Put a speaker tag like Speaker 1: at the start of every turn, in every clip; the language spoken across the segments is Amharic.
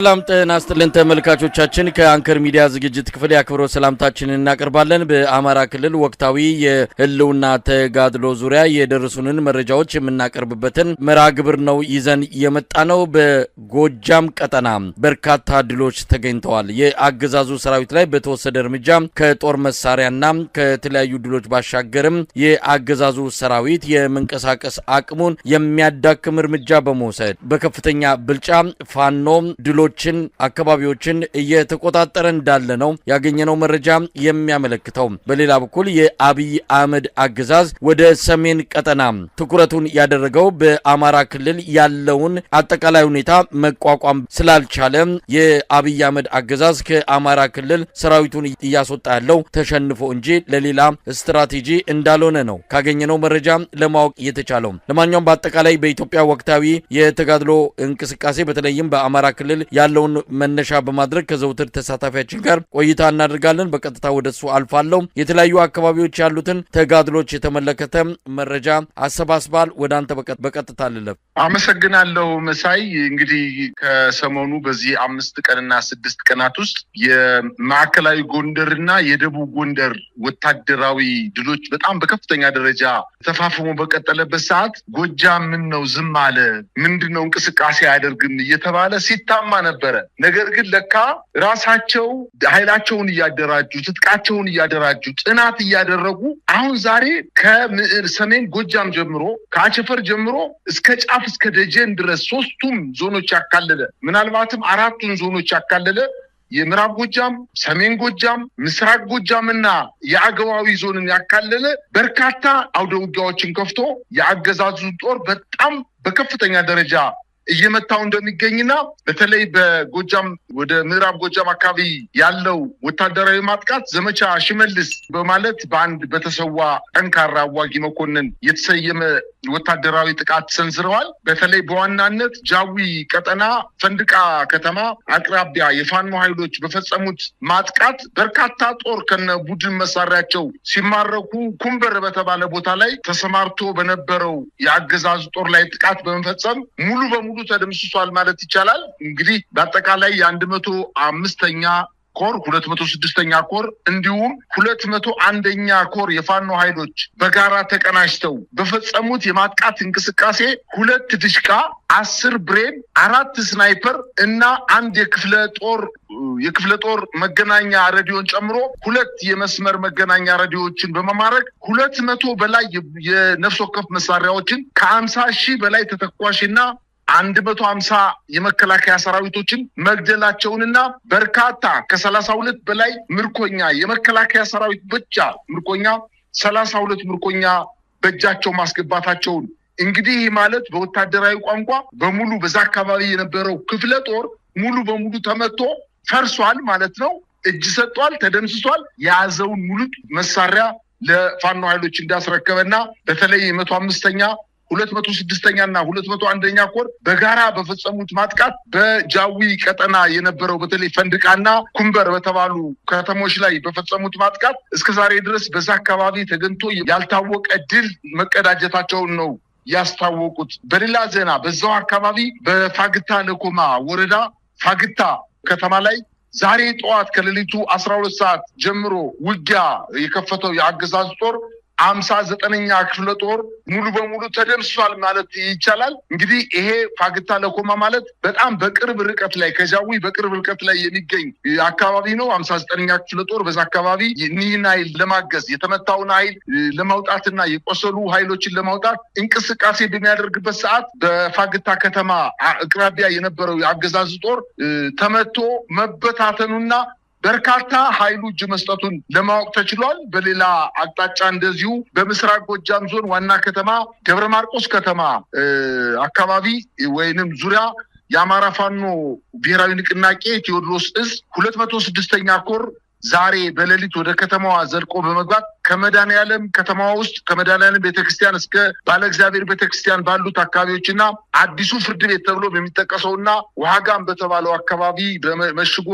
Speaker 1: ሰላም ጤና ይስጥልን ተመልካቾቻችን ከአንከር ሚዲያ ዝግጅት ክፍል ያክብሮ ሰላምታችንን እናቀርባለን። በአማራ ክልል ወቅታዊ የህልውና ተጋድሎ ዙሪያ የደረሱንን መረጃዎች የምናቀርብበትን መርሃ ግብር ነው ይዘን የመጣነው። በጎጃም ቀጠና በርካታ ድሎች ተገኝተዋል። የአገዛዙ ሰራዊት ላይ በተወሰደ እርምጃ ከጦር መሳሪያና ከተለያዩ ድሎች ባሻገርም የአገዛዙ ሰራዊት የመንቀሳቀስ አቅሙን የሚያዳክም እርምጃ በመውሰድ በከፍተኛ ብልጫ ፋኖ ድሎ አካባቢዎችን እየተቆጣጠረ እንዳለ ነው ያገኘነው መረጃ የሚያመለክተው። በሌላ በኩል የአብይ አህመድ አገዛዝ ወደ ሰሜን ቀጠና ትኩረቱን ያደረገው በአማራ ክልል ያለውን አጠቃላይ ሁኔታ መቋቋም ስላልቻለ የአብይ አህመድ አገዛዝ ከአማራ ክልል ሰራዊቱን እያስወጣ ያለው ተሸንፎ እንጂ ለሌላ ስትራቴጂ እንዳልሆነ ነው ካገኘነው መረጃ ለማወቅ የተቻለው። ለማንኛውም በአጠቃላይ በኢትዮጵያ ወቅታዊ የተጋድሎ እንቅስቃሴ በተለይም በአማራ ክልል ያለውን መነሻ በማድረግ ከዘውትር ተሳታፊያችን ጋር ቆይታ እናደርጋለን። በቀጥታ ወደሱ አልፋለሁ። የተለያዩ አካባቢዎች ያሉትን ተጋድሎች የተመለከተ መረጃ አሰባስባል። ወደ አንተ በቀጥታ ልለፍ።
Speaker 2: አመሰግናለሁ መሳይ። እንግዲህ ከሰሞኑ በዚህ 5 ቀንና 6 ቀናት ውስጥ የማዕከላዊ ጎንደርና የደቡብ ጎንደር ወታደራዊ ድሎች በጣም በከፍተኛ ደረጃ ተፋፍሞ በቀጠለበት ሰዓት ጎጃም ምን ነው ዝም አለ፣ ምንድነው እንቅስቃሴ አያደርግም እየተባለ ሲታማ ነበረ። ነገር ግን ለካ ራሳቸው ኃይላቸውን እያደራጁ ትጥቃቸውን እያደራጁ ጥናት እያደረጉ አሁን ዛሬ ከሰሜን ጎጃም ጀምሮ ከአቸፈር ጀምሮ እስከ ጫፍ እስከ ደጀን ድረስ 3ቱም ዞኖች ያካለለ ምናልባትም 4ቱን ዞኖች ያካለለ የምዕራብ ጎጃም፣ ሰሜን ጎጃም፣ ምስራቅ ጎጃምና የአገዋዊ ዞንን ያካለለ በርካታ አውደ ውጊያዎችን ከፍቶ የአገዛዙ ጦር በጣም በከፍተኛ ደረጃ እየመታው እንደሚገኝና በተለይ በጎጃም ወደ ምዕራብ ጎጃም አካባቢ ያለው ወታደራዊ ማጥቃት ዘመቻ ሽመልስ በማለት በአንድ በተሰዋ ጠንካራ አዋጊ መኮንን የተሰየመ ወታደራዊ ጥቃት ሰንዝረዋል። በተለይ በዋናነት ጃዊ ቀጠና ፈንድቃ ከተማ አቅራቢያ የፋኖ ኃይሎች በፈጸሙት ማጥቃት በርካታ ጦር ከነ ቡድን መሳሪያቸው ሲማረኩ ኩምበር በተባለ ቦታ ላይ ተሰማርቶ በነበረው የአገዛዙ ጦር ላይ ጥቃት በመፈጸም ሙሉ በሙሉ ተደምስሷል ማለት ይቻላል። እንግዲህ በአጠቃላይ የ105ኛ ኮር 206ኛ ኮር እንዲሁም 201ኛ ኮር የፋኖ ኃይሎች በጋራ ተቀናጅተው በፈጸሙት የማጥቃት እንቅስቃሴ 2 ድሽቃ፣ 10 ብሬን፣ 4 ስናይፐር እና 1 የክፍለ ጦር መገናኛ ሬዲዮን ጨምሮ 2 የመስመር መገናኛ ሬዲዮዎችን በመማረክ 200 በላይ የነፍስ ወከፍ መሳሪያዎችን ከ50,000 በላይ ተተኳሽና 150 የመከላከያ ሰራዊቶችን መግደላቸውንና በርካታ ከ32 በላይ ምርኮኛ የመከላከያ ሰራዊት ብቻ ምርኮኛ 32 ምርኮኛ በእጃቸው ማስገባታቸውን እንግዲህ ማለት በወታደራዊ ቋንቋ በሙሉ በዛ አካባቢ የነበረው ክፍለ ጦር ሙሉ በሙሉ ተመቶ ፈርሷል ማለት ነው። እጅ ሰጥቷል፣ ተደምስሷል። የያዘውን ሙሉ መሳሪያ ለፋኖ ኃይሎች እንዳስረከበና በተለይ 105ኛ 206ኛና 201ኛ ኮር በጋራ በፈጸሙት ማጥቃት በጃዊ ቀጠና የነበረው በተለይ ፈንድቃና ኩምበር በተባሉ ከተሞች ላይ በፈጸሙት ማጥቃት እስከዛሬ ድረስ በዛ አካባቢ ተገንቶ ያልታወቀ ድል መቀዳጀታቸውን ነው ያስታወቁት። በሌላ ዜና በዛው አካባቢ በፋግታ ለኮማ ወረዳ ፋግታ ከተማ ላይ ዛሬ ጠዋት ከሌሊቱ 12 ሰዓት ጀምሮ ውጊያ የከፈተው የአገዛዝ ጦር 59ኛ ክፍለ ጦር ሙሉ በሙሉ ተደምስሷል ማለት ይቻላል። እንግዲህ ይሄ ፋግታ ለኮማ ማለት በጣም በቅርብ ርቀት ላይ ከጃዊ በቅርብ ርቀት ላይ የሚገኝ አካባቢ ነው። 59ኛ ክፍለ ጦር በዛ አካባቢ ይህን ኃይል ለማገዝ የተመታውን ኃይል ለማውጣትና የቆሰሉ ኃይሎችን ለማውጣት እንቅስቃሴ በሚያደርግበት ሰዓት በፋግታ ከተማ አቅራቢያ የነበረው የአገዛዝ ጦር ተመቶ መበታተኑና በርካታ ኃይሉ እጅ መስጠቱን ለማወቅ ተችሏል። በሌላ አቅጣጫ እንደዚሁ በምስራቅ ጎጃም ዞን ዋና ከተማ ደብረ ማርቆስ ከተማ አካባቢ ወይንም ዙሪያ የአማራ ፋኖ ብሔራዊ ንቅናቄ ቴዎድሮስ እዝ 206ኛ ኮር ዛሬ በሌሊት ወደ ከተማዋ ዘልቆ በመግባት ከመድኃኔዓለም ከተማዋ ውስጥ ከመድኃኔዓለም ቤተክርስቲያን እስከ ባለ እግዚአብሔር ቤተክርስቲያን ባሉት አካባቢዎችና አዲሱ ፍርድ ቤት ተብሎ በሚጠቀሰውና ዋጋም በተባለው አካባቢ መሽጎ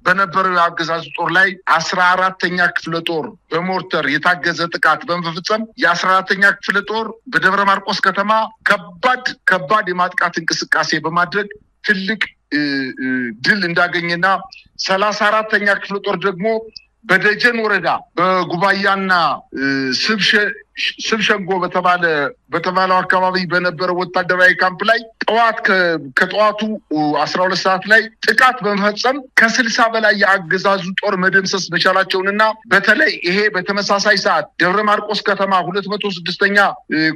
Speaker 2: በነበረው የአገዛዙ ጦር ላይ 14ኛ ክፍለ ጦር በሞርተር የታገዘ ጥቃት በመፈጸም የ14ኛ ክፍለ ጦር በደብረ ማርቆስ ከተማ ከባድ የማጥቃት እንቅስቃሴ በማድረግ ትልቅ ድል እንዳገኘና 34ኛ ክፍለ ጦር ደግሞ በደጀን ወረዳ በጉባያና ስብሸንጎ በተባለው አካባቢ በነበረው ወታደራዊ ካምፕ ላይ ከጠዋቱ 12 ሰዓት ላይ ጥቃት በመፈጸም ከ60 በላይ የአገዛዙ ጦር መደምሰስ መቻላቸውንና በተለይ ይሄ በተመሳሳይ ሰዓት ደብረ ማርቆስ ከተማ 206ኛ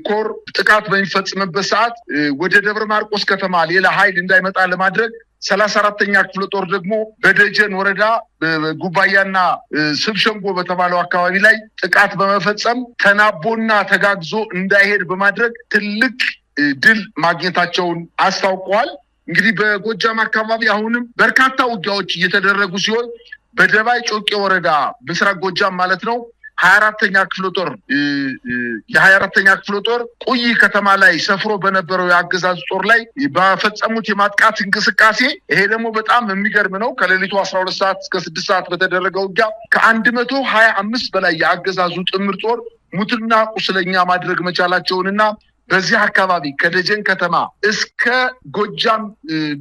Speaker 2: ኮር ጥቃት በሚፈጽምበት ሰዓት ወደ ደብረ ማርቆስ ከተማ ሌላ ኃይል እንዳይመጣ ለማድረግ 34ኛ ክፍለ ጦር ደግሞ በደጀን ወረዳ ጉባያና ስብሸንጎ በተባለው አካባቢ ላይ ጥቃት በመፈጸም ተናቦና ተጋግዞ እንዳይሄድ በማድረግ ትልቅ ድል ማግኘታቸውን አስታውቀዋል። እንግዲህ በጎጃም አካባቢ አሁንም በርካታ ውጊያዎች እየተደረጉ ሲሆን በደባይ ጮቄ ወረዳ ምስራቅ ጎጃም ማለት ነው 24ኛ ክፍለ ጦር የ24ኛ ክፍለ ጦር ቁይ ከተማ ላይ ሰፍሮ በነበረው የአገዛዝ ጦር ላይ በፈጸሙት የማጥቃት እንቅስቃሴ ይሄ ደግሞ በጣም የሚገርም ነው። ከሌሊቱ 12 ሰዓት እስከ 6 ሰዓት በተደረገው ውጊያ ከ125 በላይ የአገዛዙ ጥምር ጦር ሙትና ቁስለኛ ማድረግ መቻላቸውንና በዚህ አካባቢ ከደጀን ከተማ እስከ ጎጃም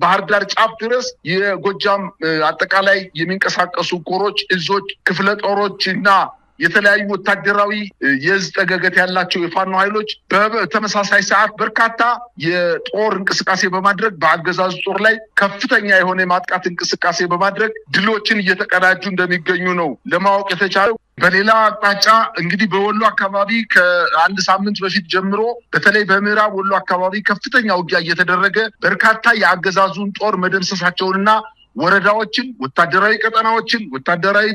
Speaker 2: ባህር ዳር ጫፍ ድረስ የጎጃም አጠቃላይ የሚንቀሳቀሱ ኮሮች፣ እዞች፣ ክፍለ ጦሮችና የተለያዩ ወታደራዊ የዝ ጠገገት ያላቸው የፋኖ ኃይሎች በተመሳሳይ ሰዓት በርካታ የጦር እንቅስቃሴ በማድረግ በአገዛዙ ጦር ላይ ከፍተኛ የሆነ የማጥቃት እንቅስቃሴ በማድረግ ድሎችን እየተቀዳጁ እንደሚገኙ ነው ለማወቅ የተቻለው። በሌላ አቅጣጫ እንግዲህ በወሎ አካባቢ ከአንድ ሳምንት በፊት ጀምሮ በተለይ በምዕራብ ወሎ አካባቢ ከፍተኛ ውጊያ እየተደረገ በርካታ የአገዛዙን ጦር መደምሰሳቸውንና ወረዳዎችን፣ ወታደራዊ ቀጠናዎችን፣ ወታደራዊ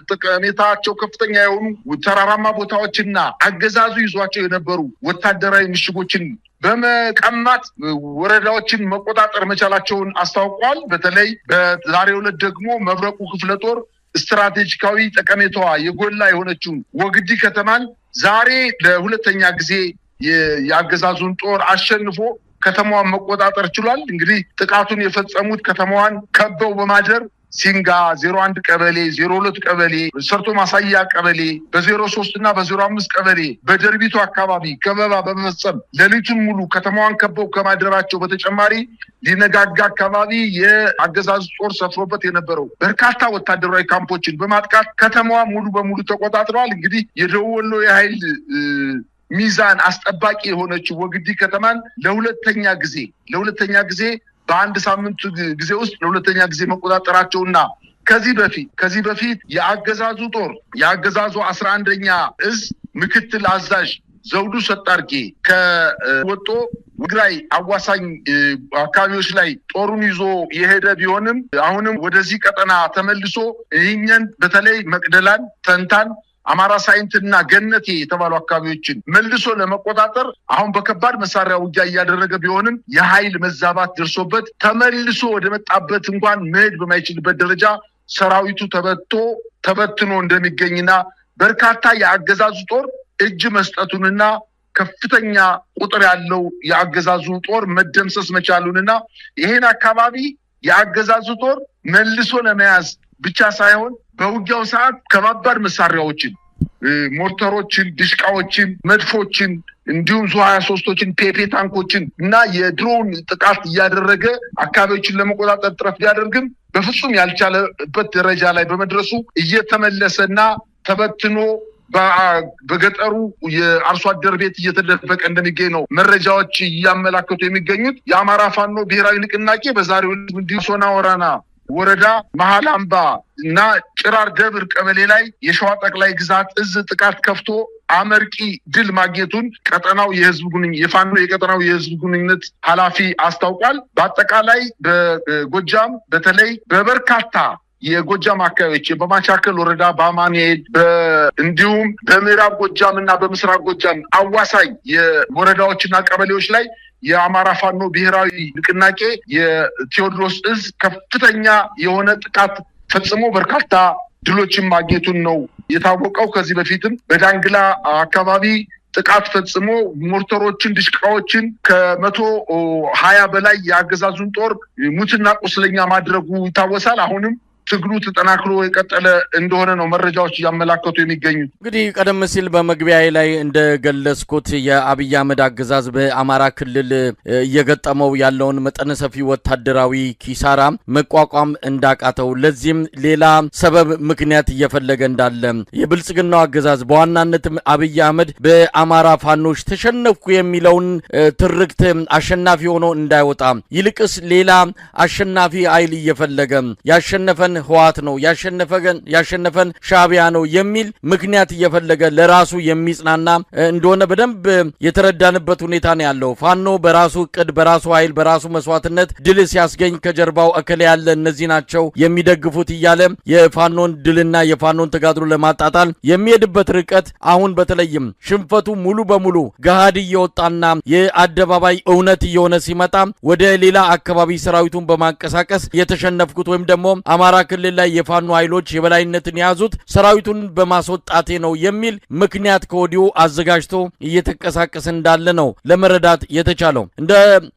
Speaker 2: ጠቀሜታቸው ከፍተኛ የሆኑ ተራራማ ቦታዎችና አገዛዙ ይዟቸው የነበሩ ወታደራዊ ምሽጎችን በመቀማት ወረዳዎችን መቆጣጠር መቻላቸውን አስታውቋል። በተለይ በዛሬው ዕለት ደግሞ መብረቁ ክፍለ ጦር ስትራቴጂካዊ ጠቀሜታዋ የጎላ የሆነችውን ወግዲ ከተማን ዛሬ ለሁለተኛ ጊዜ የአገዛዙን ጦር አሸንፎ ከተማዋን መቆጣጠር ችሏል። እንግዲህ ጥቃቱን የፈጸሙት ከተማዋን ከበው በማደር ሲንጋ 01 ቀበሌ፣ 02 ቀበሌ፣ ሰርቶ ማሳያ ቀበሌ፣ በ03 እና በ05 ቀበሌ በደርቢቱ አካባቢ ከበባ በመፈጸም ሌሊቱን ሙሉ ከተማዋን ከበው ከማደራቸው በተጨማሪ ሊነጋጋ አካባቢ የአገዛዝ ጦር ሰፍሮበት የነበረው በርካታ ወታደራዊ ካምፖችን በማጥቃት ከተማዋን ሙሉ በሙሉ ተቆጣጥረዋል። እንግዲህ የደቡብ ወሎ የኃይል ሚዛን አስጠባቂ የሆነችው ወግዲ ከተማን ለሁለተኛ ጊዜ በአንድ ሳምንት ጊዜ ውስጥ ለሁለተኛ ጊዜ መቆጣጠራቸውና ከዚህ በፊት የአገዛዙ ጦር የአገዛዙ 11ኛ እዝ ምክትል አዛዥ ዘውዱ ሰጣርጌ ከወጦ ትግራይ አዋሳኝ አካባቢዎች ላይ ጦሩን ይዞ የሄደ ቢሆንም አሁንም ወደዚህ ቀጠና ተመልሶ ይህንን በተለይ መቅደላን፣ ተንታን፣ አማራ ሳይንትና ገነቴ የተባሉ አካባቢዎችን መልሶ ለመቆጣጠር አሁን በከባድ መሳሪያ ውጊያ እያደረገ ቢሆንም የኃይል መዛባት ደርሶበት ተመልሶ ወደ መጣበት እንኳን መሄድ በማይችልበት ደረጃ ሰራዊቱ ተበትኖ እንደሚገኝና በርካታ የአገዛዙ ጦር እጅ መስጠቱንና ከፍተኛ ቁጥር ያለው የአገዛዙ ጦር መደምሰስ መቻሉንና ይሄን አካባቢ የአገዛዙ ጦር መልሶ ለመያዝ ብቻ ሳይሆን በውጊያው ሰዓት ከባባድ መሳሪያዎችን፣ ሞርተሮችን፣ ድሽቃዎችን፣ መድፎችን እንዲሁም ዙ23ቶችን፣ ፔፔ ታንኮችን እና የድሮን ጥቃት እያደረገ አካባቢዎችን ለመቆጣጠር ጥረት ቢያደርግም በፍጹም ያልቻለበት ደረጃ ላይ በመድረሱ እየተመለሰና ተበትኖ በገጠሩ የአርሶ አደር ቤት እየተደበቀ እንደሚገኝ ነው መረጃዎች እያመላከቱ የሚገኙት። የአማራ ፋኖ ብሔራዊ ንቅናቄ በዛሬው ዕለት ሶና ወራና ወረዳ መሃል አምባ እና ጭራር ደብር ቀበሌ ላይ የሸዋ ጠቅላይ ግዛት እዝ ጥቃት ከፍቶ አመርቂ ድል ማግኘቱን ቀጠናው የፋኖ የቀጠናው የህዝብ ግንኙነት ኃላፊ አስታውቋል። በአጠቃላይ በጎጃም በተለይ በበርካታ የጎጃም አካባቢዎች በማቻከል ወረዳ በአማኑኤል እንዲሁም በምዕራብ ጎጃም እና በምስራቅ ጎጃም አዋሳኝ የወረዳዎችና ቀበሌዎች ላይ የአማራ ፋኖ ብሔራዊ ንቅናቄ የቴዎድሮስ እዝ ከፍተኛ የሆነ ጥቃት ፈጽሞ በርካታ ድሎችን ማግኘቱን ነው የታወቀው። ከዚህ በፊትም በዳንግላ አካባቢ ጥቃት ፈጽሞ ሞርተሮችን፣ ድሽቃዎችን ከ120 በላይ የአገዛዙን ጦር ሙትና ቁስለኛ ማድረጉ ይታወሳል። አሁንም ትግሉ ተጠናክሮ የቀጠለ እንደሆነ ነው መረጃዎች ያመላከቱ የሚገኙት።
Speaker 1: እንግዲህ ቀደም ሲል በመግቢያ ላይ እንደገለጽኩት የአብይ አህመድ አገዛዝ በአማራ ክልል እየገጠመው ያለውን መጠነ ሰፊ ወታደራዊ ኪሳራ መቋቋም እንዳቃተው ለዚህም ሌላ ሰበብ ምክንያት እየፈለገ እንዳለ የብልጽግናው አገዛዝ በዋናነት አብይ አህመድ በአማራ ፋኖች ተሸነፍኩ የሚለውን ትርክት አሸናፊ ሆኖ እንዳይወጣ ይልቅስ ሌላ አሸናፊ ኃይል እየፈለገ ያሸነፈን ህወሓት ነው ያሸነፈን ሻዕቢያ ነው የሚል ምክንያት እየፈለገ ለራሱ የሚጽናና እንደሆነ በደንብ የተረዳንበት ሁኔታ ነው ያለው። ፋኖ በራሱ እቅድ በራሱ ኃይል በራሱ መስዋዕትነት ድል ሲያስገኝ ከጀርባው እከለ ያለ እነዚህ ናቸው የሚደግፉት እያለ የፋኖን ድልና የፋኖን ተጋድሎ ለማጣጣል የሚሄድበት ርቀት አሁን በተለይም ሽንፈቱ ሙሉ በሙሉ ገሃድ እየወጣና የአደባባይ እውነት እየሆነ ሲመጣ ወደ ሌላ አካባቢ ሰራዊቱን በማንቀሳቀስ የተሸነፍኩት ወይም ደግሞ አማራ ክልል ላይ የፋኖ ኃይሎች የበላይነትን የያዙት ሰራዊቱን በማስወጣቴ ነው የሚል ምክንያት ከወዲሁ አዘጋጅቶ እየተንቀሳቀሰ እንዳለ ነው ለመረዳት የተቻለው። እንደ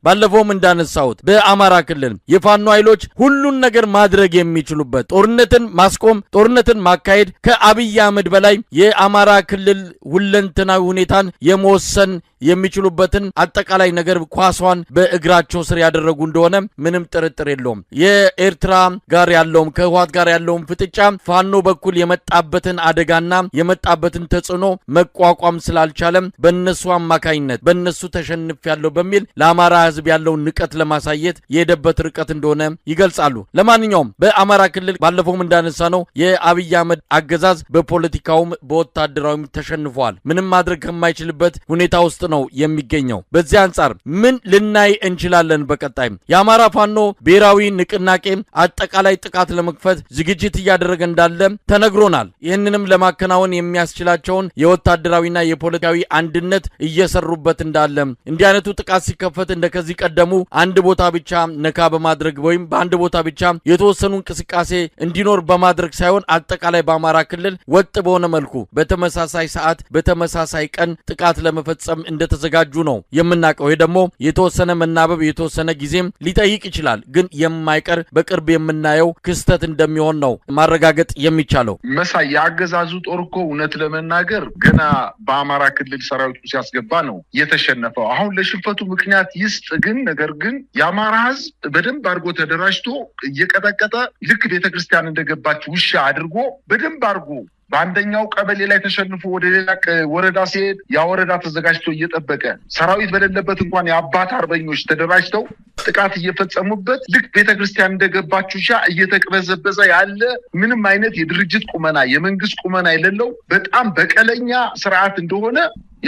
Speaker 1: ባለፈውም እንዳነሳሁት በአማራ ክልል የፋኖ ኃይሎች ሁሉን ነገር ማድረግ የሚችሉበት ጦርነትን ማስቆም ጦርነትን ማካሄድ ከአብይ አህመድ በላይ የአማራ ክልል ሁለንተናዊ ሁኔታን የመወሰን የሚችሉበትን አጠቃላይ ነገር ኳሷን በእግራቸው ስር ያደረጉ እንደሆነ ምንም ጥርጥር የለውም። የኤርትራ ጋር ያለውም ከህወሓት ጋር ያለውም ፍጥጫ ፋኖ በኩል የመጣበትን አደጋና የመጣበትን ተጽዕኖ መቋቋም ስላልቻለም በእነሱ አማካኝነት በእነሱ ተሸንፍ ያለው በሚል ለአማራ ህዝብ ያለውን ንቀት ለማሳየት የሄደበት ርቀት እንደሆነ ይገልጻሉ። ለማንኛውም በአማራ ክልል ባለፈውም እንዳነሳ ነው የአብይ አህመድ አገዛዝ በፖለቲካውም በወታደራዊም ተሸንፏል። ምንም ማድረግ ከማይችልበት ሁኔታ ውስጥ ነው የሚገኘው። በዚህ አንጻር ምን ልናይ እንችላለን? በቀጣይ የአማራ ፋኖ ብሔራዊ ንቅናቄ አጠቃላይ ጥቃት ለመክፈት ዝግጅት እያደረገ እንዳለ ተነግሮናል። ይህንንም ለማከናወን የሚያስችላቸውን የወታደራዊና የፖለቲካዊ አንድነት እየሰሩበት እንዳለ እንዲህ አይነቱ ጥቃት ሲከፈት እንደከዚህ ቀደሙ አንድ ቦታ ብቻ ነካ በማድረግ ወይም በአንድ ቦታ ብቻ የተወሰኑ እንቅስቃሴ እንዲኖር በማድረግ ሳይሆን አጠቃላይ በአማራ ክልል ወጥ በሆነ መልኩ በተመሳሳይ ሰዓት በተመሳሳይ ቀን ጥቃት ለመፈጸም እንደተዘጋጁ ነው የምናውቀው። ይሄ ደግሞ የተወሰነ መናበብ የተወሰነ ጊዜም ሊጠይቅ ይችላል፣ ግን የማይቀር በቅርብ የምናየው ክስተት እንደሚሆን ነው ማረጋገጥ የሚቻለው።
Speaker 2: መሳይ የአገዛዙ ጦር እኮ እውነት ለመናገር ገና በአማራ ክልል ሰራዊቱ ሲያስገባ ነው የተሸነፈው። አሁን ለሽንፈቱ ምክንያት ይስጥ፣ ግን ነገር ግን የአማራ ህዝብ በደንብ አድርጎ ተደራጅቶ እየቀጠቀጠ ልክ ቤተክርስቲያን እንደገባች ውሻ አድርጎ በደንብ አድርጎ በአንደኛው ቀበሌ ላይ ተሸንፎ ወደ ሌላ ወረዳ ሲሄድ ያ ወረዳ ተዘጋጅቶ እየጠበቀ ሰራዊት በሌለበት እንኳን የአባት አርበኞች ተደራጅተው ጥቃት እየፈጸሙበት ልክ ቤተክርስቲያን እንደገባች ውሻ እየተቅበዘበዘ ያለ ምንም አይነት የድርጅት ቁመና የመንግስት ቁመና የሌለው በጣም በቀለኛ ስርዓት እንደሆነ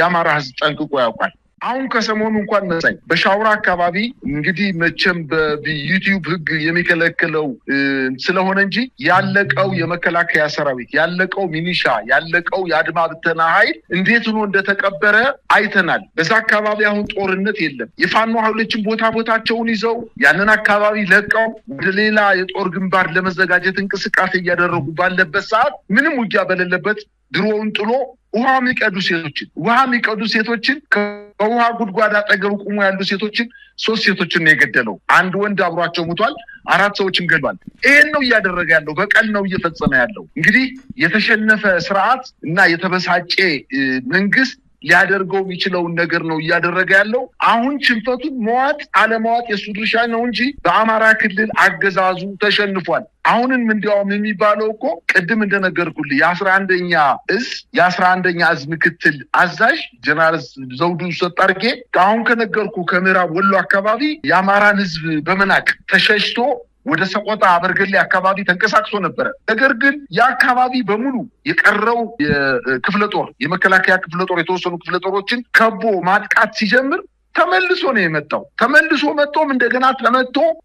Speaker 2: የአማራ ህዝብ ጠንቅቆ ያውቃል። አሁን ከሰሞኑ እንኳን መሳይ በሻውራ አካባቢ እንግዲህ መቼም በዩቲዩብ ህግ የሚከለክለው ስለሆነ እንጂ ያለቀው የመከላከያ ሰራዊት ያለቀው ሚኒሻ ያለቀው የአድማ ብተና ኃይል እንዴት ሆኖ እንደተቀበረ አይተናል። በዛ አካባቢ አሁን ጦርነት የለም። የፋኖ ኃይሎችን ቦታቸውን ይዘው ያንን አካባቢ ለቀው ወደ ሌላ የጦር ግንባር ለመዘጋጀት እንቅስቃሴ እያደረጉ ባለበት ሰዓት ምንም ውጊያ በሌለበት ድሮውን ጥሎ ውሃ የሚቀዱ ሴቶችን ከውሃ ጉድጓድ አጠገብ ቁሞ ያሉ ሴቶችን 3 ሴቶችን ነው የገደለው። አንድ ወንድ አብሯቸው ሙቷል። 4 ሰዎችን ገድሏል። ይሄን ነው እያደረገ ያለው። በቀል ነው እየፈጸመ ያለው። እንግዲህ የተሸነፈ ስርዓት እና የተበሳጨ መንግስት ሊያደርገው የሚችለውን ነገር ነው እያደረገ ያለው። አሁን ሽንፈቱን መዋጥ አለመዋጥ የሱ ድርሻ ነው እንጂ በአማራ ክልል አገዛዙ ተሸንፏል። አሁንም እንዲያውም የሚባለው እኮ ቅድም እንደነገርኩልህ የ11ኛ እዝ ምክትል አዛዥ ጀነራል ዘውዱ ሰጣርጌ አሁን ከነገርኩ ከምዕራብ ወሎ አካባቢ የአማራን ህዝብ በመናቅ ተሸሽቶ ወደ ሰቆጣ አበርገሌ አካባቢ ተንቀሳቅሶ ነበረ። ነገር ግን የአካባቢ በሙሉ የቀረው የክፍለ ጦር የመከላከያ ክፍለ ጦር የተወሰኑ ክፍለ ጦሮችን ከቦ ማጥቃት ሲጀምር ተመልሶ ነው የመጣው። ተመልሶ መጥቶም እንደገና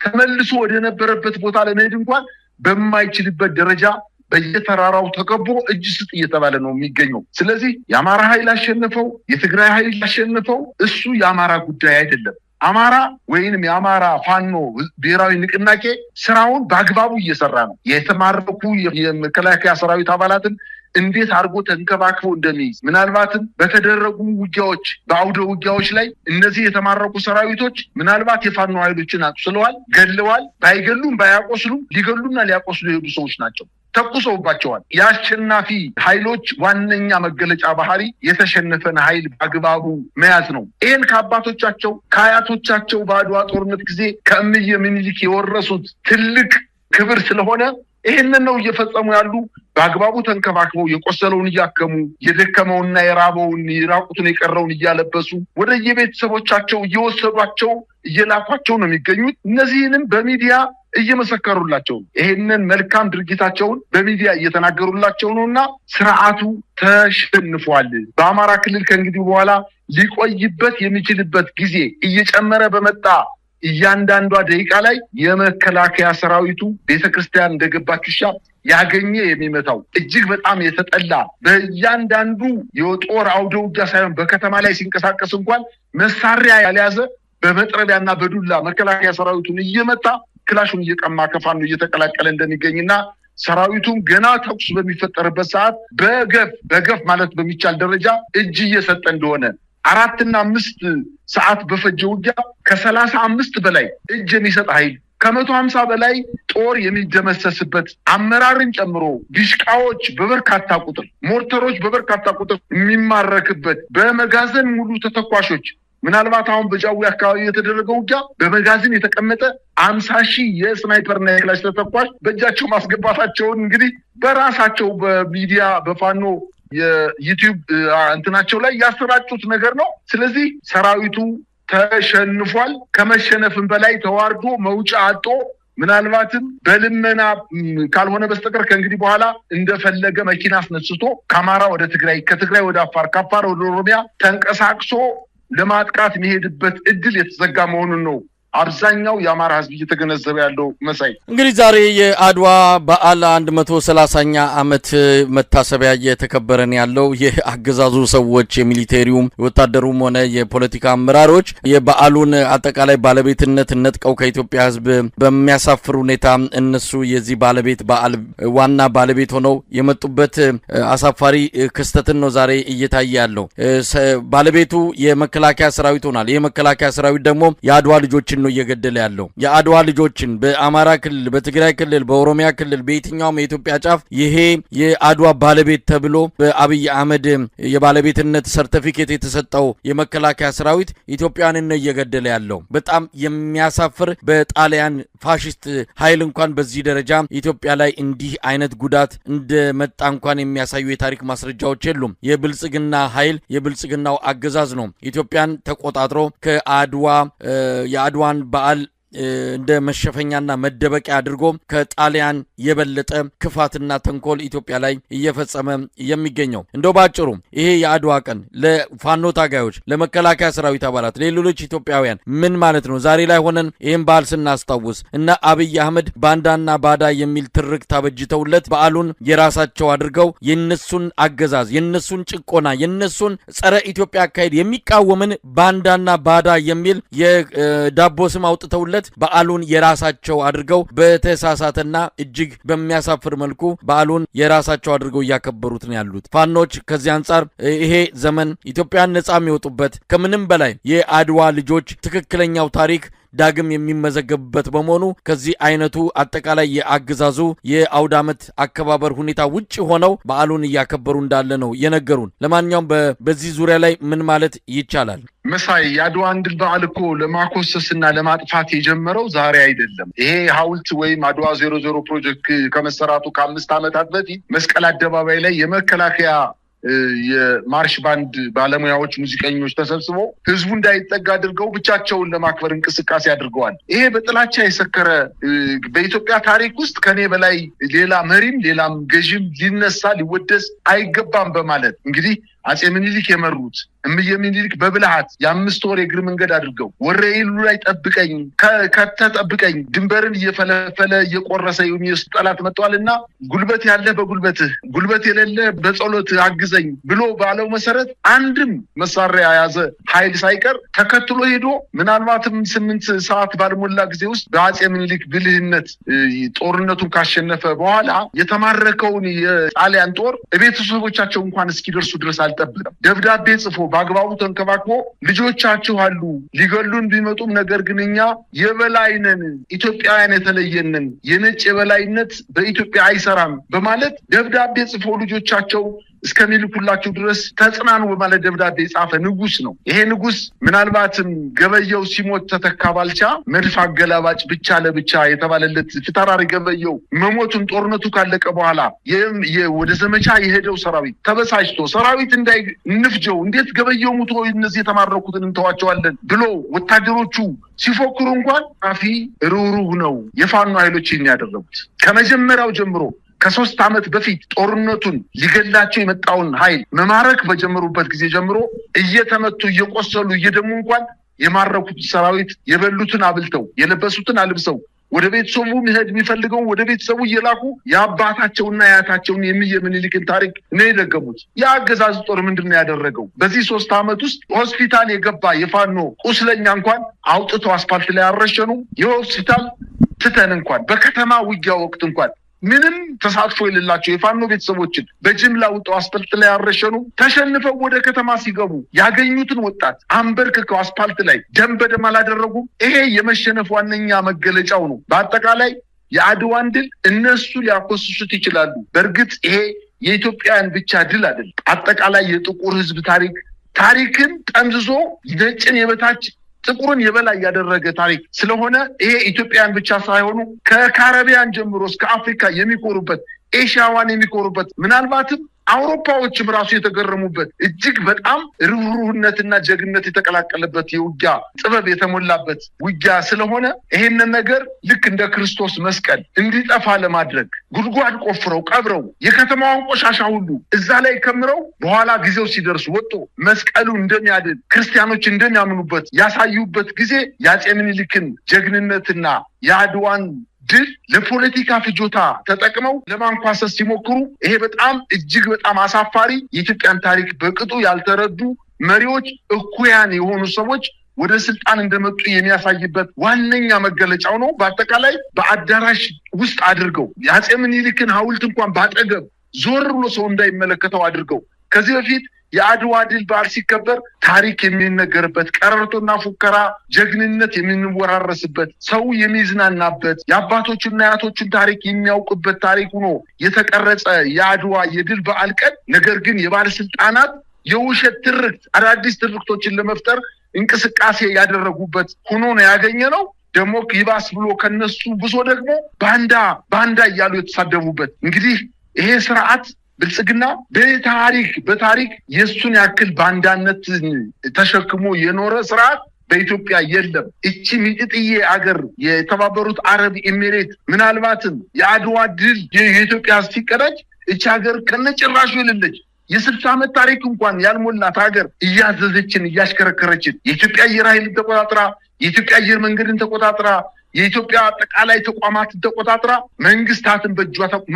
Speaker 2: ተመልሶ ወደ ነበረበት ቦታ ለመሄድ እንኳን በማይችልበት ደረጃ በየተራራው ተከቦ እጅ ስጥ እየተባለ ነው የሚገኘው። ስለዚህ የአማራ ኃይል አሸነፈው የትግራይ ኃይል አሸነፈው እሱ የአማራ ጉዳይ አይደለም። አማራ ወይንም የአማራ ፋኖ ብሔራዊ ንቅናቄ ስራውን በአግባቡ እየሰራ ነው። የተማረኩ የመከላከያ ሰራዊት አባላትን እንዴት አድርጎ ተንከባክቦ እንደሚይዝ ምናልባትም በተደረጉ ውጊያዎች በአውደ ውጊያዎች ላይ እነዚህ የተማረኩ ሰራዊቶች ምናልባት የፋኖ ኃይሎችን አቁስለዋል፣ ገድለዋል። ባይገሉም ባያቆስሉም ሊገሉና ሊያቆስሉ የሄዱ ሰዎች ናቸው። ተኩሰውባቸዋል። የአሸናፊ ኃይሎች ዋነኛ መገለጫ ባህሪ የተሸነፈን ኃይል በአግባቡ መያዝ ነው። ይህን ከአባቶቻቸው ከአያቶቻቸው በአድዋ ጦርነት ጊዜ ከእምዬ ምኒልክ የወረሱት ትልቅ ክብር ስለሆነ ይህንን ነው እየፈጸሙ ያሉ። በአግባቡ ተንከባክበው የቆሰለውን እያከሙ የደከመውንና የራበውን የራቁቱን የቀረውን እያለበሱ ወደ የቤተሰቦቻቸው እየወሰዷቸው እየላኳቸው ነው የሚገኙት። እነዚህንም በሚዲያ እየመሰከሩላቸው ይሄንን መልካም ድርጊታቸውን በሚዲያ እየተናገሩላቸው ነውና ስርዓቱ ተሸንፏል። በአማራ ክልል ከእንግዲህ በኋላ ሊቆይበት የሚችልበት ጊዜ እየጨመረ በመጣ እያንዳንዷ ደቂቃ ላይ የመከላከያ ሰራዊቱ ቤተክርስቲያን እንደገባች ውሻ ያገኘ የሚመታው እጅግ በጣም የተጠላ በእያንዳንዱ የጦር አውደ ውጊያ ሳይሆን በከተማ ላይ ሲንቀሳቀስ እንኳን መሳሪያ ያልያዘ በመጥረቢያና በዱላ መከላከያ ሰራዊቱን እየመታ ክላሹን እየቀማ ከፋኖ እየተቀላቀለ እንደሚገኝና ሰራዊቱም ገና ተኩስ በሚፈጠርበት ሰዓት በገፍ ማለት በሚቻል ደረጃ እጅ እየሰጠ እንደሆነ 4 እና 5 ሰዓት በፈጀ ውጊያ ከ35 በላይ እጅ የሚሰጥ ኃይል ከ150 በላይ ጦር የሚደመሰስበት አመራርን ጨምሮ ዲሽቃዎች በበርካታ ቁጥር ሞርተሮች በበርካታ ቁጥር የሚማረክበት በመጋዘን ሙሉ ተተኳሾች ምናልባት አሁን በጃዊ አካባቢ የተደረገው ውጊያ በመጋዘን የተቀመጠ 50,000 የስናይፐርና የክላሽ ተተኳሽ በእጃቸው ማስገባታቸውን እንግዲህ በራሳቸው በሚዲያ በፋኖ የዩቲዩብ እንትናቸው ላይ ያሰራጩት ነገር ነው። ስለዚህ ሰራዊቱ ተሸንፏል። ከመሸነፍም በላይ ተዋርዶ መውጫ አጦ ምናልባትም በልመና ካልሆነ በስተቀር ከእንግዲህ በኋላ እንደፈለገ መኪና አስነስቶ ከአማራ ወደ ትግራይ ከትግራይ ወደ አፋር ከአፋር ወደ ኦሮሚያ ተንቀሳቅሶ ለማጥቃት የሚሄድበት እድል የተዘጋ መሆኑን ነው አብዛኛው የአማራ ህዝብ እየተገነዘበ ያለው። መሳይ
Speaker 1: እንግዲህ ዛሬ የአድዋ በዓል 130ኛ ዓመት መታሰቢያ እየተከበረን ያለው የአገዛዙ ሰዎች የሚሊቴሪውም ወታደሩም ሆነ የፖለቲካ አመራሮች የበዓሉን አጠቃላይ ባለቤትነት ነጥቀው ከኢትዮጵያ ህዝብ በሚያሳፍር ሁኔታ እነሱ የዚህ ባለቤት በዓል ዋና ባለቤት ሆነው የመጡበት አሳፋሪ ክስተትን ነው ዛሬ እየታየ ያለው። ባለቤቱ የመከላከያ ሰራዊት ሆናል። የመከላከያ ሰራዊት ደግሞ የአድዋ ልጆችን ነው እየገደለ ያለው። የአድዋ ልጆችን በአማራ ክልል፣ በትግራይ ክልል፣ በኦሮሚያ ክልል በየትኛውም የኢትዮጵያ ጫፍ ይሄ የአድዋ ባለቤት ተብሎ በአብይ አህመድ የባለቤትነት ሰርቲፊኬት የተሰጠው የመከላከያ ሰራዊት ኢትዮጵያንን ነው እየገደለ ያለው። በጣም የሚያሳፍር በጣሊያን ፋሽስት ኃይል እንኳን በዚህ ደረጃ ኢትዮጵያ ላይ እንዲህ አይነት ጉዳት እንደመጣ እንኳን የሚያሳዩ የታሪክ ማስረጃዎች የሉም። የብልጽግና ኃይል የብልጽግናው አገዛዝ ነው ኢትዮጵያን ተቆጣጥሮ ከአድዋ የአድዋን በዓል እንደ መሸፈኛና መደበቂያ አድርጎ ከጣሊያን የበለጠ ክፋትና ተንኮል ኢትዮጵያ ላይ እየፈጸመ የሚገኘው። እንደው ባጭሩ ይሄ የአድዋ ቀን ለፋኖ ታጋዮች፣ ለመከላከያ ሰራዊት አባላት፣ ለሌሎች ኢትዮጵያውያን ምን ማለት ነው? ዛሬ ላይ ሆነን ይህን በዓል ስናስታውስ እና አብይ አህመድ ባንዳና ባዳ የሚል ትርክ ታበጅተውለት በዓሉን የራሳቸው አድርገው የነሱን አገዛዝ፣ የነሱን ጭቆና፣ የነሱን ጸረ ኢትዮጵያ አካሄድ የሚቃወምን ባንዳና ባዳ የሚል የዳቦ ስም አውጥተውለት በዓሉን የራሳቸው አድርገው በተሳሳተና እጅግ በሚያሳፍር መልኩ በዓሉን የራሳቸው አድርገው እያከበሩት ነው ያሉት ፋኖች። ከዚህ አንጻር ይሄ ዘመን ኢትዮጵያን ነጻ የሚወጡበት ከምንም በላይ የአድዋ ልጆች ትክክለኛው ታሪክ ዳግም የሚመዘገብበት በመሆኑ ከዚህ አይነቱ አጠቃላይ የአገዛዙ የአውደ ዓመት አከባበር ሁኔታ ውጭ ሆነው በዓሉን እያከበሩ እንዳለ ነው የነገሩን። ለማንኛውም በዚህ ዙሪያ ላይ ምን ማለት ይቻላል?
Speaker 2: መሳይ የአድዋን ድል በዓል እኮ ለማኮሰስና ለማጥፋት የጀመረው ዛሬ አይደለም። ይሄ ሐውልት ወይም አድዋ 00 ፕሮጀክት ከመሰራቱ ከ5 ዓመታት በፊት መስቀል አደባባይ ላይ የመከላከያ የማርሽ ባንድ ባለሙያዎች ሙዚቀኞች ተሰብስበው ህዝቡ እንዳይጠጋ አድርገው ብቻቸውን ለማክበር እንቅስቃሴ አድርገዋል። ይሄ በጥላቻ የሰከረ በኢትዮጵያ ታሪክ ውስጥ ከኔ በላይ ሌላ መሪም ሌላም ገዥም ሊነሳ ሊወደስ አይገባም በማለት እንግዲህ አጼ ምኒልክ የመሩት እምዬ ምኒልክ በብልሃት የ5 ወር የእግር መንገድ አድርገው ወረኢሉ ላይ ጠብቀኝ ከተጠብቀኝ ድንበርን እየፈለፈለ እየቆረሰ የሚወስድ ጠላት መጥቷልና ጉልበት ያለ በጉልበትህ ጉልበት የሌለ በጸሎት አግዘኝ ብሎ ባለው መሰረት አንድም መሳሪያ ያዘ ኃይል ሳይቀር ተከትሎ ሄዶ ምናልባትም 8 ሰዓት ባልሞላ ጊዜ ውስጥ በአጼ ምኒልክ ብልህነት ጦርነቱን ካሸነፈ በኋላ የተማረከውን የጣሊያን ጦር ቤተሰቦቻቸው እንኳን እስኪደርሱ ድረስ አልጠበቀም። ደብዳቤ ጽፎ በአግባቡ ተንከባክቦ ልጆቻችሁ አሉ ሊገሉን ቢመጡም ነገር ግን እኛ የበላይነን ኢትዮጵያውያን የተለየነን የነጭ የበላይነት በኢትዮጵያ አይሰራም በማለት ደብዳቤ ጽፎ ልጆቻቸው እስከሚልኩላቸው ድረስ ተጽናኑ በማለት ደብዳቤ ጻፈ ንጉስ ነው። ይሄ ንጉስ ምናልባትም ገበየው ሲሞት ተተካ ባልቻ መድፍ አገላባጭ ብቻ ለብቻ የተባለለት ፍታራሪ ገበየው መሞቱን ጦርነቱ ካለቀ በኋላ ወደ ዘመቻ የሄደው ሰራዊት ተበሳጭቶ ሰራዊት እንዳይንፍጀው እንዴት ገበየው ሞቶ እነዚህ የተማረኩትን እንተዋቸዋለን ብሎ ወታደሮቹ ሲፎክሩ እንኳን አፊ ሩሩህ ነው የፋኖ ኃይሎችን ያደረጉት ከመጀመሪያው ጀምሮ ከ3 ዓመት በፊት ጦርነቱን ሊገላቸው የመጣውን ኃይል መማረክ በጀመሩበት ጊዜ ጀምሮ እየተመቱ እየቆሰሉ እየደሙ እንኳን የማረኩት ሰራዊት የበሉትን አብልተው የለበሱትን አልብሰው ወደ ቤተሰቡ መሄድ የሚፈልገው ወደ ቤተሰቡ እየላኩ የአባታቸውና ያታቸውን እምዬ ምኒልክን ታሪክ ነው የደገሙት። የአገዛዝ ጦር ምንድነው ያደረገው? በዚህ 3 ዓመት ውስጥ ሆስፒታል የገባ የፋኖ ቁስለኛ እንኳን አውጥቶ አስፋልት ላይ አረሸኑ። የሆስፒታል ትተን እንኳን በከተማ ውጊያ ወቅት እንኳን ምንም ተሳትፎ የሌላቸው የፋኖ ቤተሰቦችን በጅምላ ወጣው አስፋልት ላይ ያረሸኑ። ተሸንፈው ወደ ከተማ ሲገቡ ያገኙትን ወጣት አንበርክከው አስፋልት ላይ ደም በደም አላደረጉም። ይሄ የመሸነፍ ዋነኛ መገለጫው ነው። በአጠቃላይ የአድዋን ድል እነሱ ሊያኮስሱት ይችላሉ። በእርግጥ ይሄ የኢትዮጵያን ብቻ ድል አይደለም። አጠቃላይ የጥቁር ህዝብ ታሪክን ጠምዝዞ ነጭን የበታች ጥቁርን የበላይ ያደረገ ታሪክ ስለሆነ ይሄ ኢትዮጵያን ብቻ ሳይሆኑ ከካሪቢያን ጀምሮ እስከ አፍሪካ የሚኮሩበት ኤሽያዋን የሚኮሩበት ምናልባትም አውሮፓዎችም ራሱ የተገረሙበት እጅግ በጣም ርህሩህነትና ጀግንነት የተቀላቀለበት የውጊያ ጥበብ የተሞላበት ውጊያ ስለሆነ ይሄንን ነገር ልክ እንደ ክርስቶስ መስቀል እንዲጠፋ ለማድረግ ጉድጓድ ቆፍረው ቀብረው የከተማውን ቆሻሻ ሁሉ እዛ ላይ ከምረው በኋላ ጊዜው ሲደርስ ወጥቶ መስቀሉ እንደሚያድን ክርስቲያኖች እንደሚያምኑበት ያሳዩበት ጊዜ የአጼ ምኒልክን ጀግንነትና የአድዋን ድል ለፖለቲካ ፍጆታ ተጠቅመው ለማንኳሰስ ሲሞክሩ ይሄ በጣም እጅግ በጣም አሳፋሪ የኢትዮጵያን ታሪክ በቅጡ ያልተረዱ መሪዎች እኩያን የሆኑ ሰዎች ወደ ስልጣን እንደመጡ የሚያሳይበት ዋነኛ መገለጫው ነው። በአጠቃላይ በአዳራሽ ውስጥ አድርገው የአጼ ምኒልክን ሐውልት እንኳን ባጠገብ ዞር ብሎ ሰው እንዳይመለከተው አድርገው ከዚህ በፊት የአድዋ ድል በዓል ሲከበር ታሪክ የሚነገርበት ቀረርቶና ፉከራ ጀግንነት የሚንወራረስበት ሰው የሚዝናናበት የአባቶችና የአያቶችን ታሪክ የሚያውቅበት ታሪክ ሆኖ የተቀረጸ የአድዋ የድል በዓል ቀን ነገር ግን የባለስልጣናት የውሸት ትርክት አዳዲስ ትርክቶችን ለመፍጠር እንቅስቃሴ ያደረጉበት ሆኖ ነው ያገኘነው። ደግሞ ይባስ ብሎ ከነሱ ብሶ ደግሞ ባንዳ እያሉ የተሳደቡበት እንግዲህ ይሄ ስርዓት ብልጽግና በታሪክ የሱን ያክል ባንዳነት ተሸክሞ የኖረ ስርዓት በኢትዮጵያ የለም። እቺ ሚጥጥዬ አገር የተባበሩት አረብ ኤሚሬት ምናልባትም የአድዋ ድል የኢትዮጵያ ሲቀዳጅ እቺ ሀገር ከነጭራሹ የሌለች የ60 ዓመት ታሪክ እንኳን ያልሞላት ሀገር እያዘዘችን እያሽከረከረችን የኢትዮጵያ አየር ኃይል ተቆጣጥራ የኢትዮጵያ አየር መንገድን ተቆጣጥራ የኢትዮጵያ አጠቃላይ ተቋማትን ተቆጣጥራ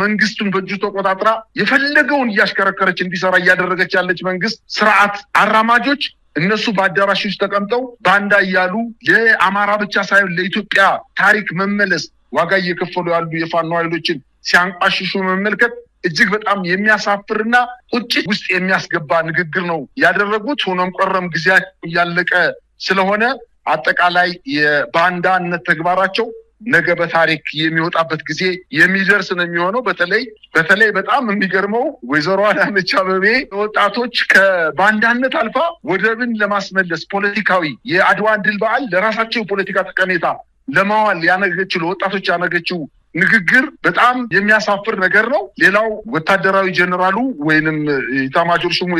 Speaker 2: መንግስቱን በእጁ ተቆጣጥራ የፈለገውን እያሽከረከረች እንዲሰራ እያደረገች ያለች መንግስት ስርዓት አራማጆች እነሱ በአዳራሽ ውስጥ ተቀምጠው ባንዳ እያሉ ለአማራ ብቻ ሳይሆን ለኢትዮጵያ ታሪክ መመለስ ዋጋ እየከፈሉ ያሉ የፋኖ ኃይሎችን ሲያንቋሽሹ መመልከት እጅግ በጣም የሚያሳፍርና ቁጭት ውስጥ የሚያስገባ ንግግር ነው ያደረጉት። ሆኖም ቀረም ጊዜያቸው ያለቀ ስለሆነ አጠቃላይ የባንዳነት ተግባራቸው ነገ በታሪክ የሚወጣበት ጊዜ የሚደርስ ነው የሚሆነው። በተለይ በጣም የሚገርመው ወይዘሮ አዳነች አቤቤ ወጣቶች ከባንዳነት አልፋ ወደብን ለማስመለስ ፖለቲካዊ የአድዋን ድል በዓል ለራሳቸው ፖለቲካ ጠቀሜታ ለማዋል ያነገችው ለወጣቶች ያነገችው ንግግር በጣም የሚያሳፍር ነገር ነው። ሌላው ወታደራዊ ጀነራሉ ወይንም ኢታማጆር ሹሙ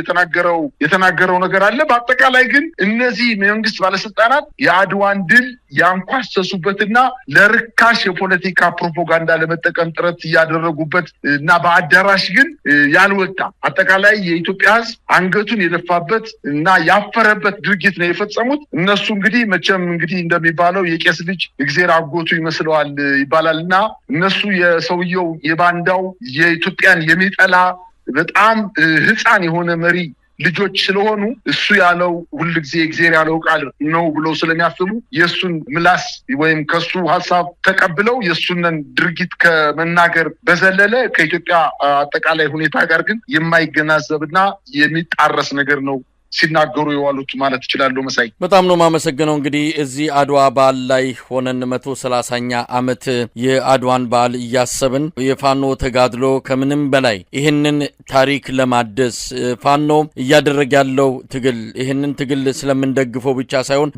Speaker 2: የተናገረው ነገር አለ። በአጠቃላይ ግን እነዚህ መንግስት ባለስልጣናት የአድዋን ድል ያንኳሰሱበትና ለርካሽ የፖለቲካ ፕሮፓጋንዳ ለመጠቀም ጥረት ያደረጉበት እና በአዳራሽ ግን ያልወጣ አጠቃላይ የኢትዮጵያ ሕዝብ አንገቱን የደፋበት እና ያፈረበት ድርጊት ነው የፈጸሙት። እነሱ እንግዲህ መቼም እንግዲህ እንደሚባለው የቄስ ልጅ እግዚአብሔር አጎቱ ይመስለዋል ይባላልና እነሱ የሰውየው የባንዳው የኢትዮጵያን የሚጠላ በጣም ህፃን የሆነ መሪ ልጆች ስለሆኑ እሱ ያለው ሁልጊዜ እግዚአብሔር ያለው ቃል ነው ብሎ ስለሚያስቡ የሱን ምላስ ወይም ከሱ ሐሳብ ተቀብለው የሱን ድርጊት ከመናገር በዘለለ ከኢትዮጵያ አጠቃላይ ሁኔታ ጋር ግን የማይገናዘብና የሚጣረስ ነገር ነው ሲናገሩ የዋሉት ማለት ይችላል። መሳይ
Speaker 1: በጣም ነው ማመሰግነው። እንግዲህ እዚህ አድዋ በዓል ላይ ሆነን 130ኛ ዓመት የአድዋን በዓል እያሰብን የፋኖ ተጋድሎ ከምንም በላይ ይህንን ታሪክ ለማደስ ፋኖ እያደረገ ያለው ትግል ይህንን ትግል ስለምንደግፈው ብቻ ሳይሆን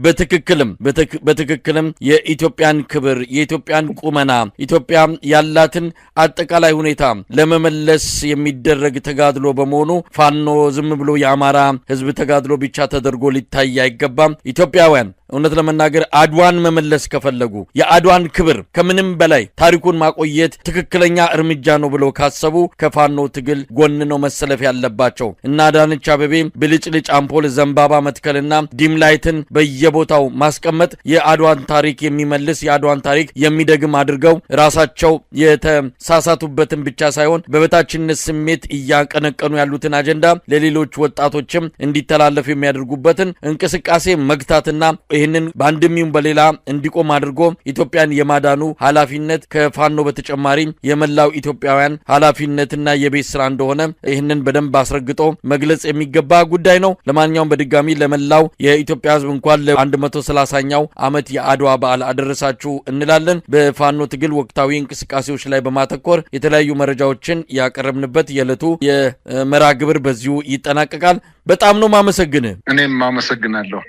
Speaker 1: በትክክልም የኢትዮጵያን ክብር የኢትዮጵያን ቁመና ኢትዮጵያ ያላትን አጠቃላይ ሁኔታ ለመመለስ የሚደረግ ተጋድሎ በመሆኑ ፋኖ ዝም ብሎ የአማራ ህዝብ ተጋድሎ ብቻ ተደርጎ ሊታይ አይገባም። ኢትዮጵያውያን እውነት ለመናገር አድዋን መመለስ ከፈለጉ የአድዋን ክብር ከምንም በላይ ታሪኩን ማቆየት ትክክለኛ እርምጃ ነው ብለው ካሰቡ ከፋኖ ትግል ጎን ነው መሰለፍ ያለባቸው። እና አዳነች አቤቤ ብልጭልጭ አምፖል ዘንባባ መትከልና ዲም ላይትን በየቦታው ማስቀመጥ የአድዋን ታሪክ የሚመልስ የአድዋን ታሪክ የሚደግም አድርገው ራሳቸው የተሳሳቱበትን ብቻ ሳይሆን በበታችነት ስሜት እያቀነቀኑ ያሉትን አጀንዳ ለሌሎች ወጣቶችም እንዲተላለፍ የሚያደርጉበትን እንቅስቃሴ መግታትና ይህንን በአንድም ይሁን በሌላ እንዲቆም አድርጎ ኢትዮጵያን የማዳኑ ኃላፊነት ከፋኖ በተጨማሪ የመላው ኢትዮጵያውያን ኃላፊነትና የቤት ስራ እንደሆነ ይህንን በደንብ አስረግጦ መግለጽ የሚገባ ጉዳይ ነው። ለማንኛውም በድጋሚ ለመላው የኢትዮጵያ ሕዝብ እንኳን ለ130ኛው ዓመት የአድዋ በዓል አደረሳችሁ እንላለን። በፋኖ ትግል ወቅታዊ እንቅስቃሴዎች ላይ በማተኮር የተለያዩ መረጃዎችን ያቀረብንበት የዕለቱ የመርሃ ግብር በዚሁ ይጠናቀቃል። በጣም ነው ማመሰግን።
Speaker 2: እኔም ማመሰግናለሁ።